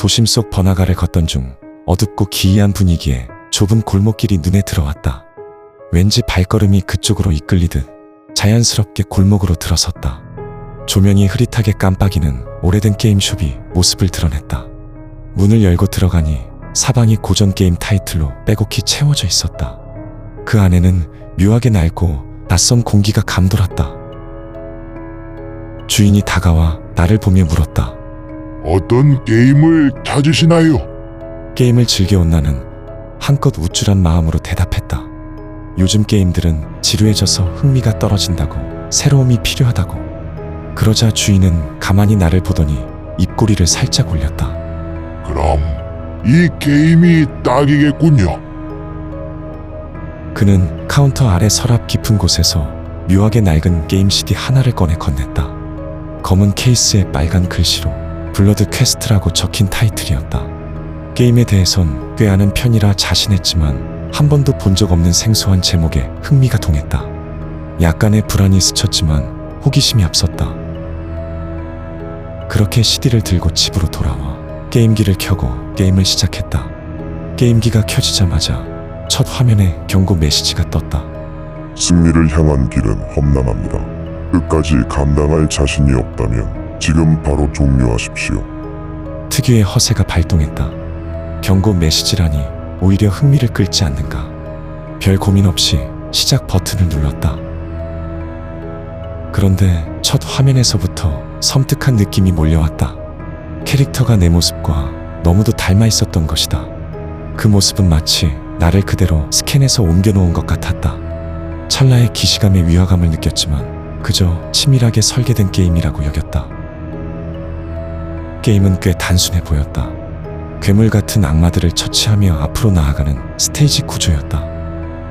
도심 속 번화가를 걷던 중 어둡고 기이한 분위기에 좁은 골목길이 눈에 들어왔다. 왠지 발걸음이 그쪽으로 이끌리듯 자연스럽게 골목으로 들어섰다. 조명이 흐릿하게 깜빡이는 오래된 게임숍이 모습을 드러냈다. 문을 열고 들어가니 사방이 고전 게임 타이틀로 빼곡히 채워져 있었다. 그 안에는 묘하게 낡고 낯선 공기가 감돌았다. 주인이 다가와 나를 보며 물었다. 어떤 게임을 찾으시나요? 게임을 즐겨온 나는 한껏 우쭐한 마음으로 대답했다. 요즘 게임들은 지루해져서 흥미가 떨어진다고, 새로움이 필요하다고. 그러자 주인은 가만히 나를 보더니 입꼬리를 살짝 올렸다. 그럼 이 게임이 딱이겠군요. 그는 카운터 아래 서랍 깊은 곳에서 묘하게 낡은 게임 CD 하나를 꺼내 건넸다. 검은 케이스에 빨간 글씨로 블러드 퀘스트라고 적힌 타이틀이었다. 게임에 대해선 꽤 아는 편이라 자신했지만 한 번도 본 적 없는 생소한 제목에 흥미가 동했다. 약간의 불안이 스쳤지만 호기심이 앞섰다. 그렇게 CD를 들고 집으로 돌아와 게임기를 켜고 게임을 시작했다. 게임기가 켜지자마자 첫 화면에 경고 메시지가 떴다. 승리를 향한 길은 험난합니다. 끝까지 감당할 자신이 없다면 지금 바로 종료하십시오. 특유의 허세가 발동했다. 경고 메시지라니 오히려 흥미를 끌지 않는가. 별 고민 없이 시작 버튼을 눌렀다. 그런데 첫 화면에서부터 섬뜩한 느낌이 몰려왔다. 캐릭터가 내 모습과 너무도 닮아 있었던 것이다. 그 모습은 마치 나를 그대로 스캔해서 옮겨놓은 것 같았다. 찰나의 기시감의 위화감을 느꼈지만 그저 치밀하게 설계된 게임이라고 여겼다. 게임은 꽤 단순해 보였다. 괴물 같은 악마들을 처치하며 앞으로 나아가는 스테이지 구조였다.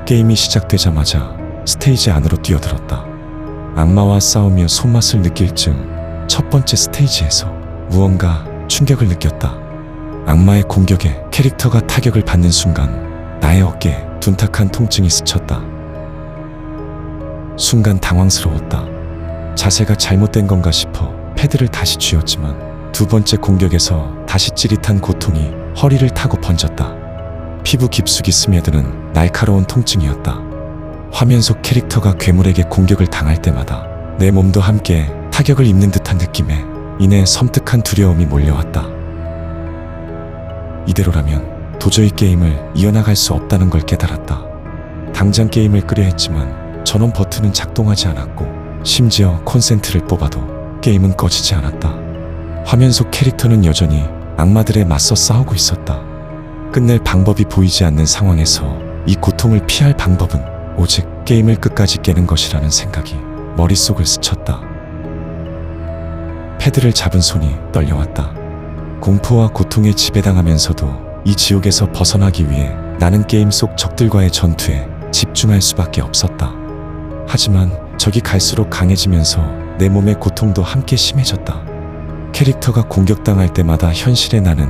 게임이 시작되자마자 스테이지 안으로 뛰어들었다. 악마와 싸우며 손맛을 느낄 즈음 첫 번째 스테이지에서 무언가 충격을 느꼈다. 악마의 공격에 캐릭터가 타격을 받는 순간 나의 어깨에 둔탁한 통증이 스쳤다. 순간 당황스러웠다. 자세가 잘못된 건가 싶어 패드를 다시 쥐었지만 두 번째 공격에서 다시 찌릿한 고통이 허리를 타고 번졌다. 피부 깊숙이 스며드는 날카로운 통증이었다. 화면 속 캐릭터가 괴물에게 공격을 당할 때마다 내 몸도 함께 타격을 입는 듯한 느낌에 이내 섬뜩한 두려움이 몰려왔다. 이대로라면 도저히 게임을 이어나갈 수 없다는 걸 깨달았다. 당장 게임을 끄려 했지만 전원 버튼은 작동하지 않았고 심지어 콘센트를 뽑아도 게임은 꺼지지 않았다. 화면 속 캐릭터는 여전히 악마들에 맞서 싸우고 있었다. 끝낼 방법이 보이지 않는 상황에서 이 고통을 피할 방법은 오직 게임을 끝까지 깨는 것이라는 생각이 머릿속을 스쳤다. 패드를 잡은 손이 떨려왔다. 공포와 고통에 지배당하면서도 이 지옥에서 벗어나기 위해 나는 게임 속 적들과의 전투에 집중할 수밖에 없었다. 하지만 적이 갈수록 강해지면서 내 몸의 고통도 함께 심해졌다. 캐릭터가 공격당할 때마다 현실의 나는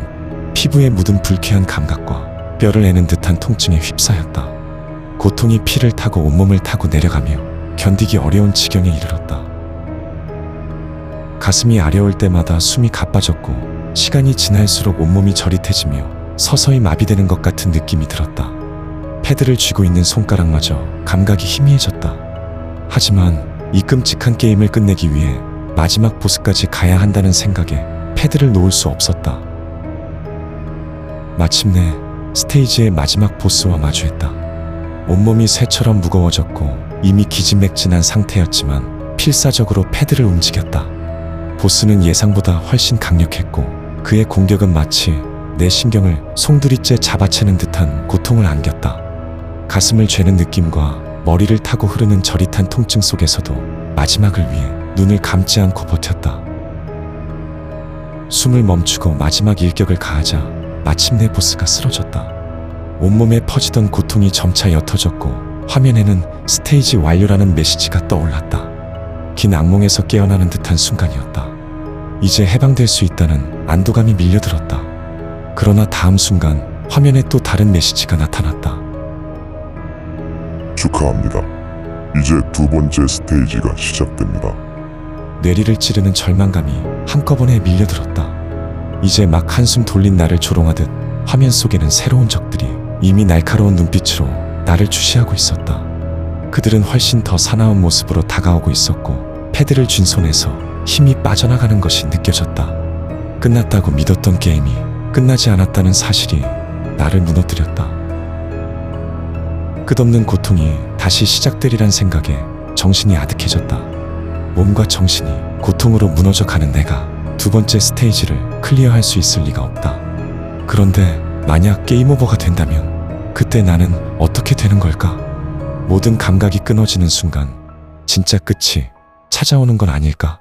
피부에 묻은 불쾌한 감각과 뼈를 애는 듯한 통증에 휩싸였다. 고통이 피를 타고 온몸을 타고 내려가며 견디기 어려운 지경에 이르렀다. 가슴이 아려올 때마다 숨이 가빠졌고 시간이 지날수록 온몸이 저릿해지며 서서히 마비되는 것 같은 느낌이 들었다. 패드를 쥐고 있는 손가락마저 감각이 희미해졌다. 하지만 이 끔찍한 게임을 끝내기 위해 마지막 보스까지 가야 한다는 생각에 패드를 놓을 수 없었다. 마침내 스테이지의 마지막 보스와 마주했다. 온몸이 쇠처럼 무거워졌고 이미 기진맥진한 상태였지만 필사적으로 패드를 움직였다. 보스는 예상보다 훨씬 강력했고 그의 공격은 마치 내 신경을 송두리째 잡아채는 듯한 고통을 안겼다. 가슴을 죄는 느낌과 머리를 타고 흐르는 저릿한 통증 속에서도 마지막을 위해 눈을 감지 않고 버텼다. 숨을 멈추고 마지막 일격을 가하자 마침내 보스가 쓰러졌다. 온몸에 퍼지던 고통이 점차 옅어졌고 화면에는 스테이지 완료라는 메시지가 떠올랐다. 긴 악몽에서 깨어나는 듯한 순간이었다. 이제 해방될 수 있다는 안도감이 밀려들었다. 그러나 다음 순간 화면에 또 다른 메시지가 나타났다. 축하합니다. 이제 두 번째 스테이지가 시작됩니다. 뇌리를 찌르는 절망감이 한꺼번에 밀려들었다. 이제 막 한숨 돌린 나를 조롱하듯 화면 속에는 새로운 적들이 이미 날카로운 눈빛으로 나를 주시하고 있었다. 그들은 훨씬 더 사나운 모습으로 다가오고 있었고 패드를 쥔 손에서 힘이 빠져나가는 것이 느껴졌다. 끝났다고 믿었던 게임이 끝나지 않았다는 사실이 나를 무너뜨렸다. 끝없는 고통이 다시 시작되리란 생각에 정신이 아득해졌다. 몸과 정신이 고통으로 무너져 가는 내가 두 번째 스테이지를 클리어할 수 있을 리가 없다. 그런데 만약 게임 오버가 된다면 그때 나는 어떻게 되는 걸까? 모든 감각이 끊어지는 순간 진짜 끝이 찾아오는 건 아닐까?